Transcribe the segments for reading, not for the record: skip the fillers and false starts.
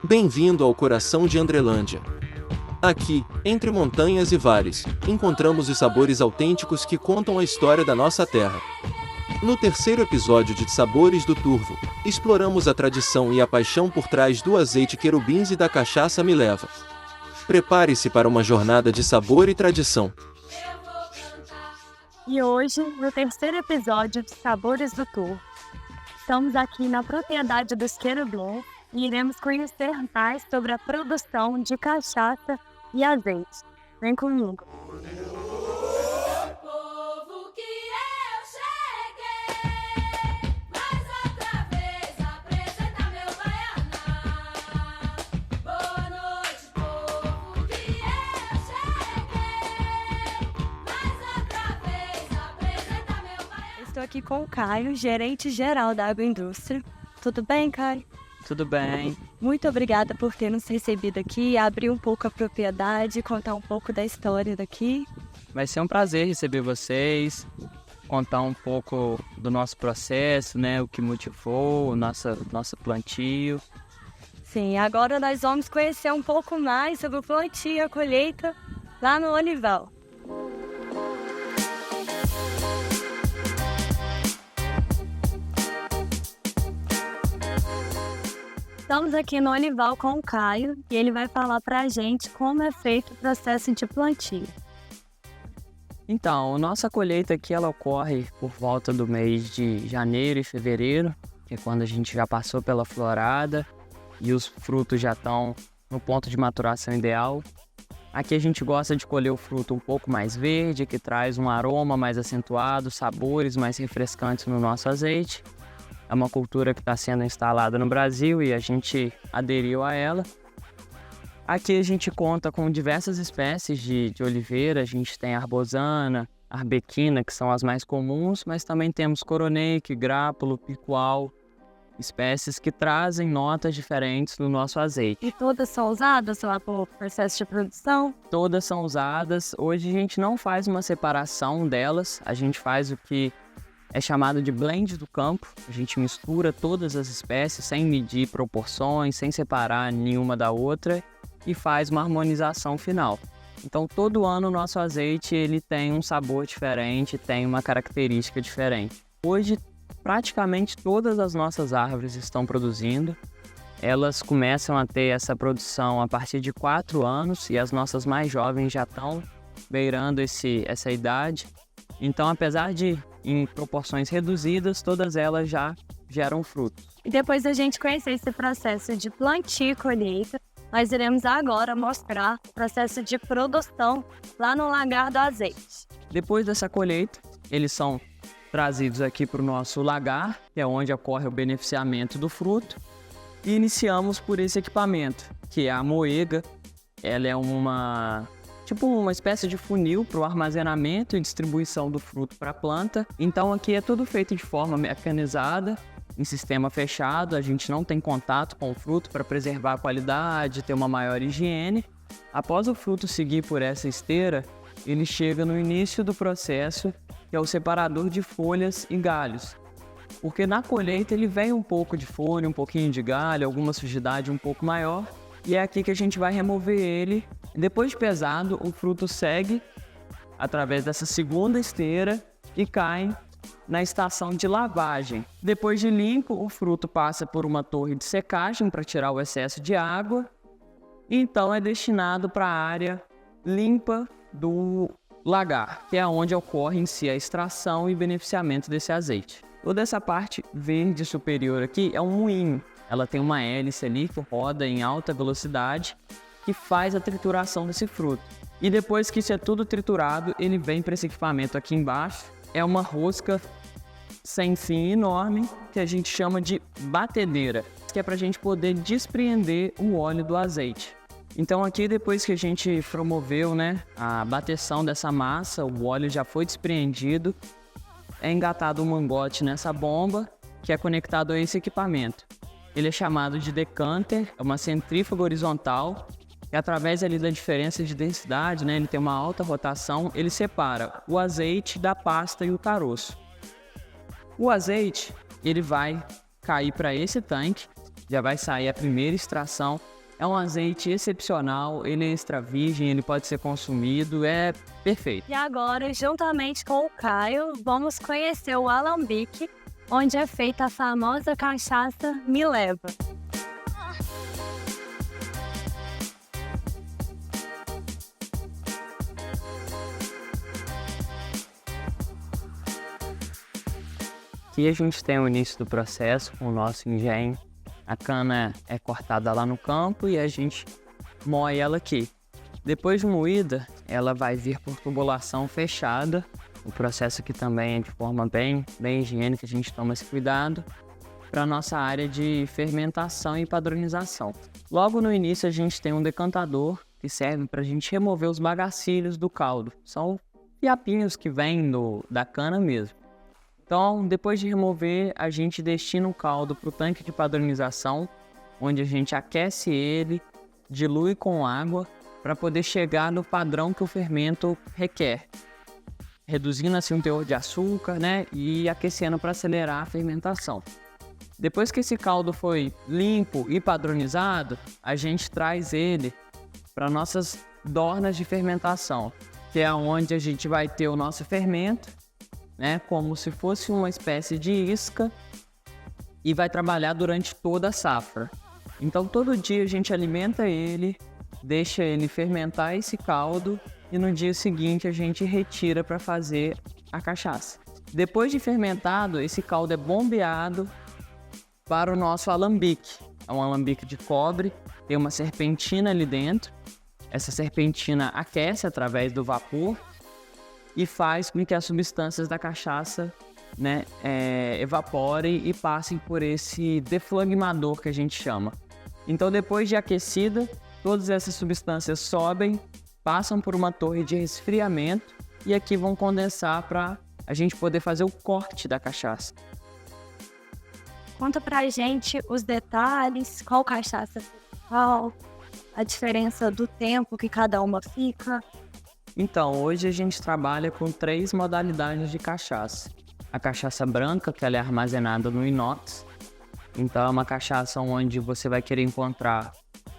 Bem-vindo ao coração de Andrelândia. Aqui, entre montanhas e vales, encontramos os sabores autênticos que contam a história da nossa terra. No terceiro episódio de Sabores do Turvo, exploramos a tradição e a paixão por trás do azeite querubins e da cachaça Me Leva. Prepare-se para uma jornada de sabor e tradição. E hoje, no terceiro episódio de Sabores do Turvo, estamos aqui na propriedade dos querubins e iremos conhecer mais sobre a produção de cachaça e azeite. Vem comigo! Estou aqui com o Caio, gerente geral da Agroindústria. Tudo bem, Caio? Tudo bem. Muito obrigada por ter nos recebido aqui, abrir um pouco a propriedade, contar um pouco da história daqui. Vai ser um prazer receber vocês, contar um pouco do nosso processo, né? O que motivou o nosso plantio. Sim, agora nós vamos conhecer um pouco mais sobre o plantio e a colheita lá no Olival. Estamos aqui no Olival com o Caio e ele vai falar pra gente como é feito o processo de plantio. Então, a nossa colheita aqui ela ocorre por volta do mês de janeiro e fevereiro, que é quando a gente já passou pela florada e os frutos já estão no ponto de maturação ideal. Aqui a gente gosta de colher o fruto um pouco mais verde, que traz um aroma mais acentuado, sabores mais refrescantes no nosso azeite. É uma cultura que está sendo instalada no Brasil e a gente aderiu a ela. Aqui a gente conta com diversas espécies de oliveira. A gente tem arbosana, arbequina, que são as mais comuns, mas também temos coroneio, grápulo, picual, espécies que trazem notas diferentes no nosso azeite. E todas são usadas lá para o processo de produção? Todas são usadas. Hoje a gente não faz uma separação delas, a gente faz o que é chamado de blend do campo. A gente mistura todas as espécies sem medir proporções, sem separar nenhuma da outra e faz uma harmonização final. Então todo ano o nosso azeite ele tem um sabor diferente, tem uma característica diferente. Hoje praticamente todas as nossas árvores estão produzindo. Elas começam a ter essa produção a partir de 4 anos e as nossas mais jovens já estão beirando essa idade. Então, apesar de em proporções reduzidas, todas elas já geram frutos. E depois da gente conhecer esse processo de plantio e colheita, nós iremos agora mostrar o processo de produção lá no lagar do azeite. Depois dessa colheita, eles são trazidos aqui para o nosso lagar, que é onde ocorre o beneficiamento do fruto, e iniciamos por esse equipamento, que é a moega. Ela é uma espécie de funil para o armazenamento e distribuição do fruto para a planta. Então aqui é tudo feito de forma mecanizada, em sistema fechado. A gente não tem contato com o fruto para preservar a qualidade, ter uma maior higiene. Após o fruto seguir por essa esteira, ele chega no início do processo, que é o separador de folhas e galhos. Porque na colheita ele vem um pouco de folha, um pouquinho de galho, alguma sujidade um pouco maior. E é aqui que a gente vai remover ele. Depois de pesado, o fruto segue através dessa segunda esteira e cai na estação de lavagem. Depois de limpo, o fruto passa por uma torre de secagem para tirar o excesso de água. E então é destinado para a área limpa do lagar, que é onde ocorre em si a extração e beneficiamento desse azeite. Toda essa parte verde superior aqui é um moinho. Ela tem uma hélice ali que roda em alta velocidade que faz a trituração desse fruto. E depois que isso é tudo triturado, ele vem para esse equipamento aqui embaixo. É uma rosca sem fim enorme que a gente chama de batedeira, que é para a gente poder despreender o óleo do azeite. Então aqui depois que a gente promoveu, a bateção dessa massa, o óleo já foi despreendido, é engatado um mangote nessa bomba que é conectado a esse equipamento. Ele é chamado de decanter, é uma centrífuga horizontal, e através ali da diferença de densidade, ele tem uma alta rotação, ele separa o azeite da pasta e o caroço. O azeite, ele vai cair para esse tanque já vai sair a primeira extração. É um azeite excepcional, ele é extra virgem, ele pode ser consumido, é perfeito. E agora, juntamente com o Caio, vamos conhecer o alambique, onde é feita a famosa cachaça Me Leva. Aqui a gente tem o início do processo com o nosso engenho. A cana é cortada lá no campo e a gente moe ela aqui. Depois de moída, ela vai vir por tubulação fechada. O processo aqui também é de forma bem higiênica, a gente toma esse cuidado para a nossa área de fermentação e padronização. Logo no início a gente tem um decantador que serve para a gente remover os bagacilhos do caldo. São fiapinhos que vêm da cana mesmo. Então, depois de remover, a gente destina o caldo para o tanque de padronização, onde a gente aquece ele, dilui com água, para poder chegar no padrão que o fermento requer, reduzindo assim o teor de açúcar, né, e aquecendo para acelerar a fermentação. Depois que esse caldo foi limpo e padronizado, a gente traz ele para nossas dornas de fermentação, que é onde a gente vai ter o nosso fermento, né, como se fosse uma espécie de isca, e vai trabalhar durante toda a safra. Então todo dia a gente alimenta ele, deixa ele fermentar esse caldo e no dia seguinte a gente retira para fazer a cachaça. Depois de fermentado, esse caldo é bombeado para o nosso alambique. É um alambique de cobre, tem uma serpentina ali dentro. Essa serpentina aquece através do vapor e faz com que as substâncias da cachaça, né, evaporem e passem por esse deflagmador que a gente chama. Então, depois de aquecida, todas essas substâncias sobem, passam por uma torre de resfriamento e aqui vão condensar para a gente poder fazer o corte da cachaça. Conta pra gente os detalhes, qual cachaça qual, a diferença do tempo que cada uma fica. Então, hoje a gente trabalha com 3 modalidades de cachaça. A cachaça branca, que ela é armazenada no inox. Então, é uma cachaça onde você vai querer encontrar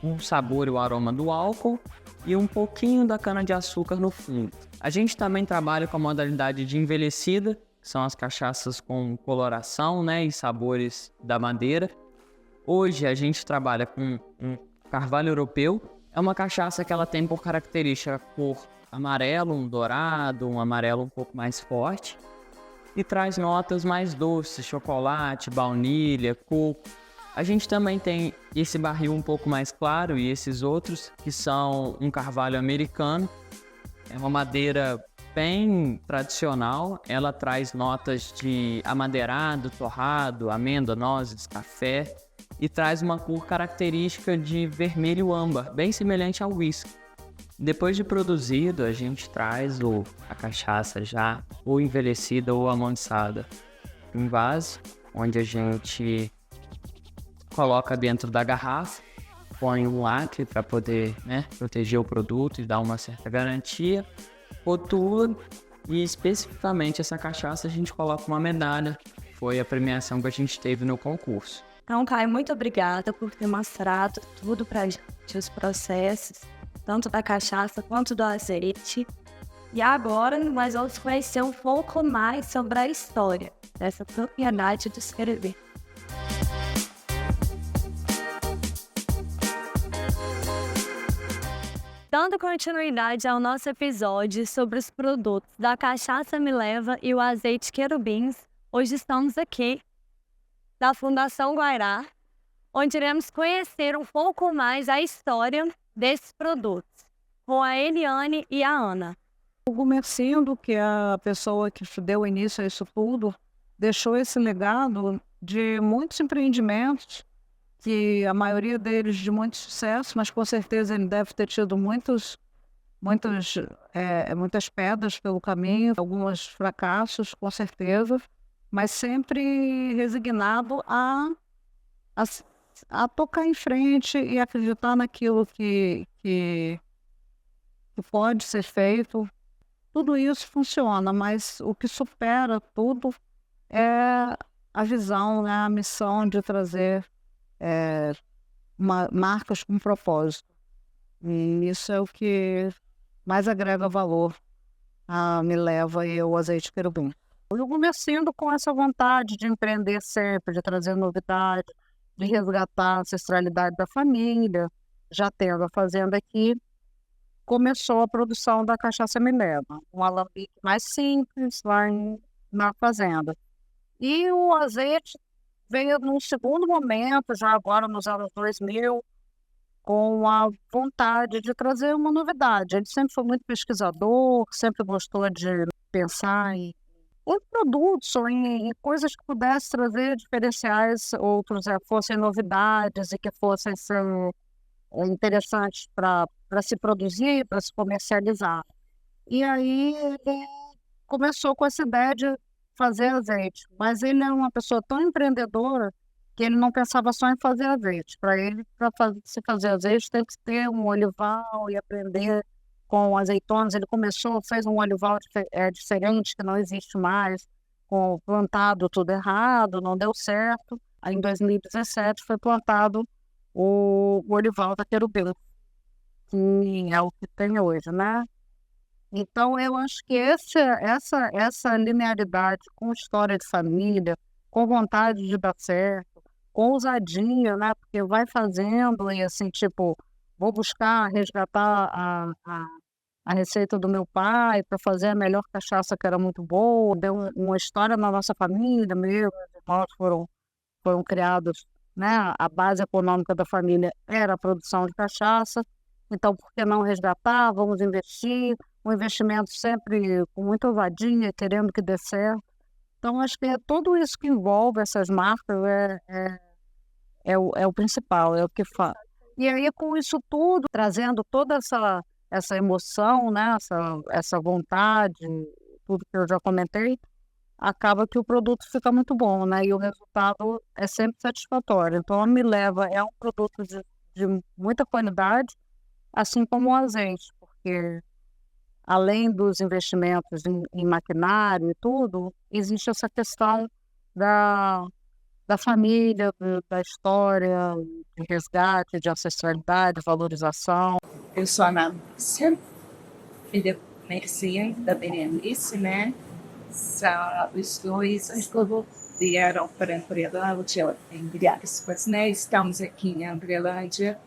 um sabor e o aroma do álcool e um pouquinho da cana-de-açúcar no fundo. A gente também trabalha com a modalidade de envelhecida, que são as cachaças com coloração, né, e sabores da madeira. Hoje a gente trabalha com um carvalho europeu. É uma cachaça que ela tem por característica a cor amarelo, um dourado, um amarelo um pouco mais forte. E traz notas mais doces, chocolate, baunilha, coco. A gente também tem esse barril um pouco mais claro e esses outros, que são um carvalho americano. É uma madeira bem tradicional. Ela traz notas de amadeirado, torrado, amêndoa, nozes, café. E traz uma cor característica de vermelho âmbar, bem semelhante ao whisky. Depois de produzido, a gente traz a cachaça já ou envelhecida ou amansada em vaso, onde a gente coloca dentro da garrafa, põe um lacre para poder, né, proteger o produto e dar uma certa garantia, rotula e especificamente essa cachaça a gente coloca uma medalha. Foi a premiação que a gente teve no concurso. Então, Caio, muito obrigada por ter mostrado tudo pra gente, os processos, tanto da cachaça quanto do azeite. E agora nós vamos conhecer um pouco mais sobre a história dessa propriedade do escrever. Dando continuidade ao nosso episódio sobre os produtos da cachaça Me Leva e o azeite Querubins, hoje estamos aqui da Fundação Guairá, onde iremos conhecer um pouco mais a história desses produtos, com a Eliane e a Ana. O Gumercindo, que é a pessoa que deu início a isso tudo, deixou esse legado de muitos empreendimentos, que a maioria deles de muito sucesso, mas com certeza ele deve ter tido muitas pedras pelo caminho, alguns fracassos, com certeza, mas sempre resignado a tocar em frente e acreditar naquilo que pode ser feito. Tudo isso funciona, mas o que supera tudo é a visão, né, a missão de trazer marcas com propósito. E isso é o que mais agrega valor a Me Leva e o Azeite Querubim. Eu comecei com essa vontade de empreender sempre, de trazer novidade, de resgatar a ancestralidade da família. Já tendo a fazenda aqui, começou a produção da cachaça Me Leva, um alambique mais simples lá na fazenda. E o azeite veio num segundo momento, já agora nos anos 2000, com a vontade de trazer uma novidade. Ele sempre foi muito pesquisador, sempre gostou de pensar em produtos ou em coisas que pudessem trazer diferenciais, outros fossem novidades e que fossem ser interessantes para se produzir, para se comercializar. E aí ele começou com essa ideia de fazer azeite, mas ele é uma pessoa tão empreendedora que ele não pensava só em fazer azeite. Para ele, se fazer azeite, tem que ter um olival e aprender com azeitonas. Ele fez um olival diferente, que não existe mais, com plantado tudo errado, não deu certo. Aí, em 2017, foi plantado o olival da Querubim, que é o que tem hoje, né? Então, eu acho que essa linearidade com história de família, com vontade de dar certo, com ousadia, né? Porque vai fazendo e assim, tipo, vou buscar resgatar a receita do meu pai para fazer a melhor cachaça que era muito boa. Deu uma história na nossa família mesmo, os irmãos foram criados, né? A base econômica da família era a produção de cachaça. Então, por que não resgatar? Vamos investir. Um investimento sempre com muita ousadia, querendo que dê certo. Então, acho que é tudo isso que envolve essas marcas é o principal, é o que faz. E aí, com isso tudo, trazendo toda essa emoção, né? essa vontade, tudo que eu já comentei, acaba que o produto fica muito bom, né? E o resultado é sempre satisfatório. Então, a Me Leva é um produto de muita qualidade, assim como o azeite, porque além dos investimentos em maquinário e tudo, existe essa questão da família, da história, de resgate, de ancestralidade, valorização. Eu sou a Ana Lúcia, filha comerciante da Berenice, né? Os dois vieram para Andrelândia em Briagas, né? Estamos aqui em Andrelândia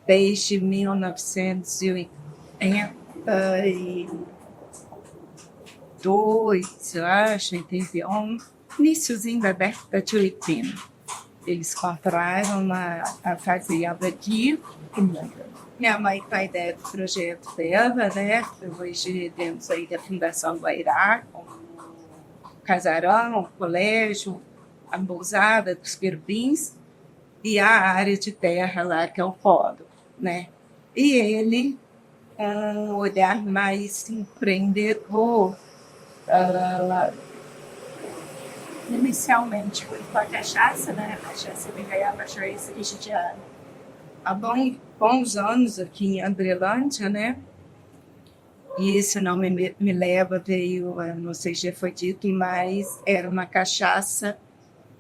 desde 1982, eu acho, 81, iníciozinho da década de 80. Eles compraram a fazenda aqui. Minha mãe com a ideia do projeto dela, né? Hoje temos aí a Fundação Guairá, com o casarão, o colégio, a pousada dos querubins e a área de terra lá, que é o polo, né? E ele, um olhar mais empreendedor, inicialmente foi com a cachaça, né? A cachaça me ganhava já esse ano. Há bons anos aqui em Andrelândia, né? E esse nome Me Leva veio, não sei se já foi dito, mas era uma cachaça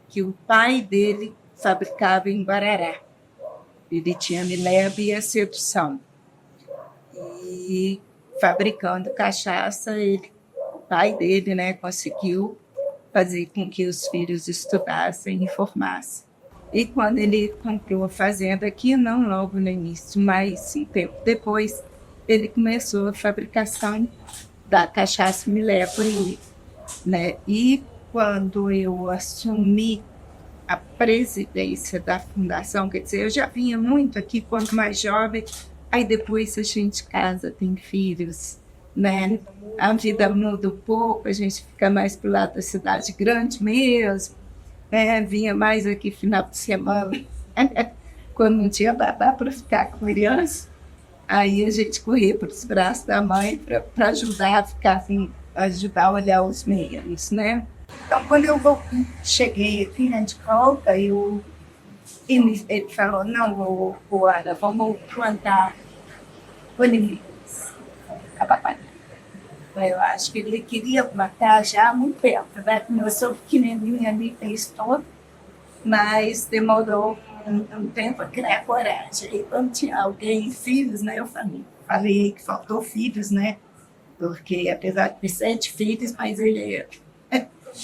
que o pai dele fabricava em Guarará. Ele tinha Me Leva e a Sedução. E fabricando cachaça, o pai dele, né, conseguiu fazer com que os filhos estudassem e formassem. E quando ele comprou a fazenda aqui, não logo no início, mas um tempo depois, ele começou a fabricação da cachaça Me Leva por ele, né? E quando eu assumi a presidência da fundação, quer dizer, eu já vinha muito aqui quando mais jovem, aí depois a gente casa, tem filhos, né? A vida muda um pouco, a gente fica mais pro lado da cidade grande mesmo, né? Vinha mais aqui final de semana, quando não tinha babá para ficar com criança, aí a gente corria para os braços da mãe para ajudar a ficar assim, ajudar a olhar os meios, né? Então, quando eu cheguei aqui na de volta, ele falou, não, Ana, vamos plantar oliveiras. Eu acho que ele queria plantar já há muito tempo, né? Começou pequenininha ali, fez todo, mas demorou um tempo a criar coragem. E quando tinha alguém, filhos, né? Eu falei que faltou filhos, né? Porque apesar de ter 7 filhos, mas ele é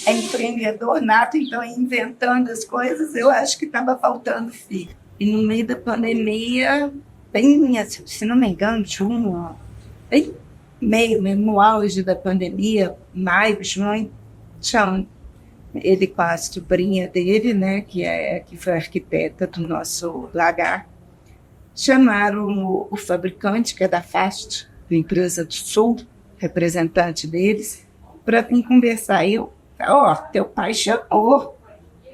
empreendedor nato, então inventando as coisas, eu acho que estava faltando filho. E no meio da pandemia, bem, se não me engano, junho, bem mesmo no auge da pandemia, maio, junho, ele com a sobrinha dele, né, que foi arquiteta do nosso lagar, chamaram o fabricante, que é da Fast, da empresa do Sul, representante deles, para vir conversar. Teu pai chamou,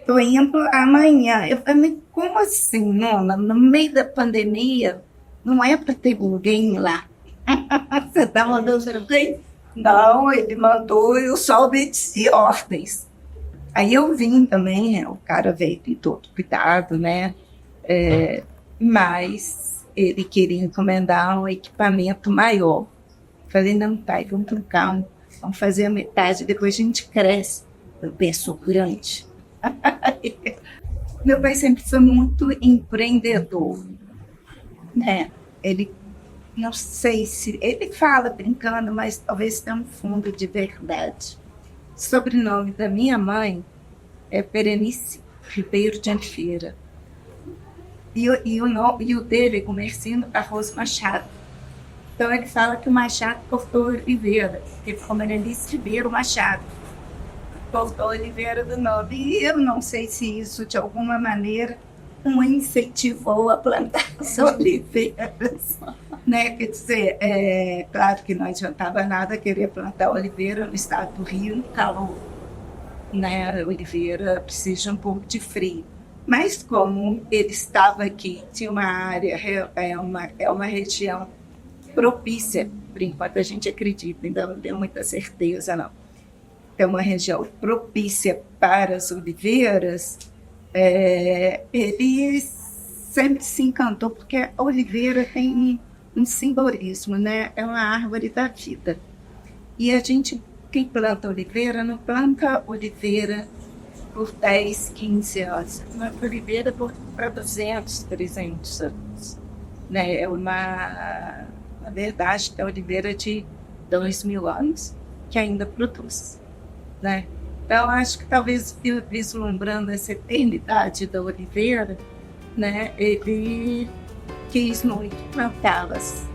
tô indo amanhã. Eu falei, como assim, Nona? No meio da pandemia, não é para ter ninguém lá. Você está mandando alguém? Não, ele mandou, eu só obedeci ordens. Aí eu vim também, o cara veio de todo cuidado, né? Mas ele queria encomendar um equipamento maior. Falei, não, pai, vamos com calma. Vamos fazer a metade, depois a gente cresce. Eu penso grande. Meu pai sempre foi muito empreendedor, né? Ele, não sei se... Ele fala brincando, mas talvez tenha um fundo de verdade. O sobrenome da minha mãe é Berenice Ribeiro de Oliveira. E o dele é Comercindo Arroz Machado. Então ele fala que o Machado cortou Oliveira, que ficou Berenice Ribeiro Machado. Cortou Oliveira do nome. E eu não sei se isso, de alguma maneira, o incentivou a plantar as oliveiras. Né? Quer dizer, claro que não adiantava nada querer plantar oliveira no estado do Rio, no calor. Né? A oliveira precisa um pouco de frio. Mas como ele estava aqui, tinha uma área, é uma região propícia, por enquanto a gente acredita, ainda não tenho muita certeza, não. É uma região propícia para as oliveiras, ele sempre se encantou, porque a oliveira tem um simbolismo, né? É uma árvore da vida. E a gente, quem planta oliveira, não planta oliveira por 10, 15 anos, planta oliveira para 200, 300 anos. Né? Na verdade, é oliveira de 2.000 anos que ainda produz. Né? Então, acho que talvez vislumbrando essa eternidade da oliveira, né, ele quis muito plantá-las.